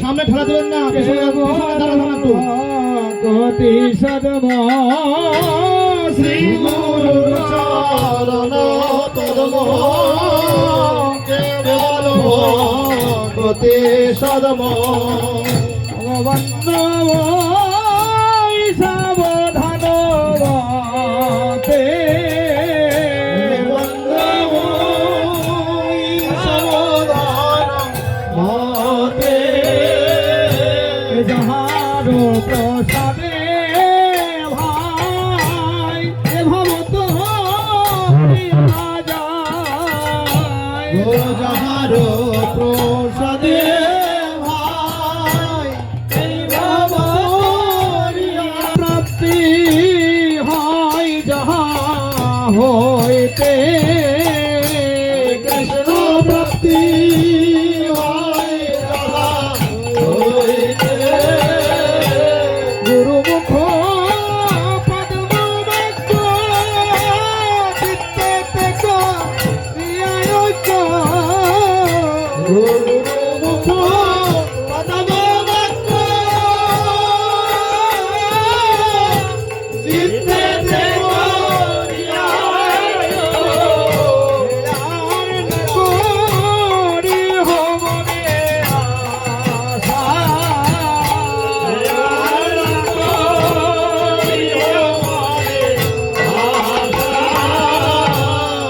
সামনে ঠেলা দেবেন না, পেছনে দাঁড়াবেন একটু। গতি সদম শ্রী গুরু চরণ পদ্ম কেবল গতি সদম বন্ধব সাবধান প্রসাদে ভাই ভবত যাহার প্রসাদে ভাই প্রাপ্তি হয় যাহা হইতে কৃষ্ণ প্রাপ্তি হয় যাহা হইতে গুরুমুখ পদ্ম বাক্য চিত্তে তেক নিয়ায়ক গুরুমুখ পদ্ম বাক্য চিত্তে তেক করি হবনে আশা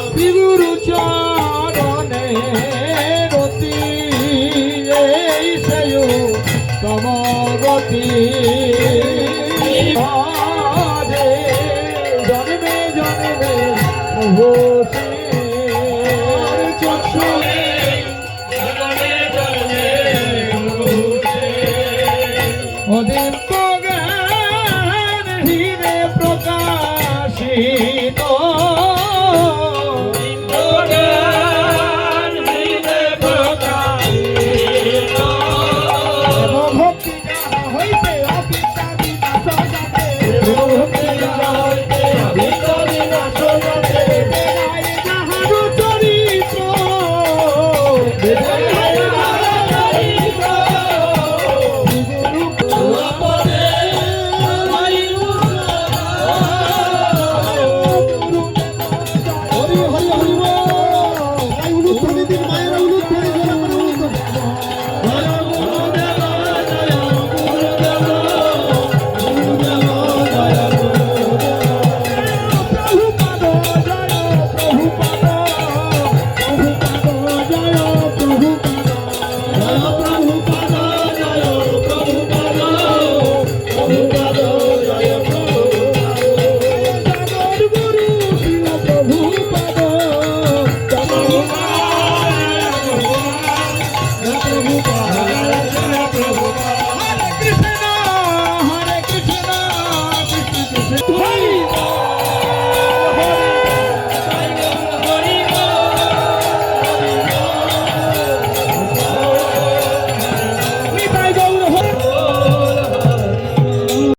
শ্রীগুরু চরণে রতি এই সেয় তমগতি জন্মে জন্মে মোহসে চক্ষুরে অদিত জ্ঞান হীরে প্রকাশী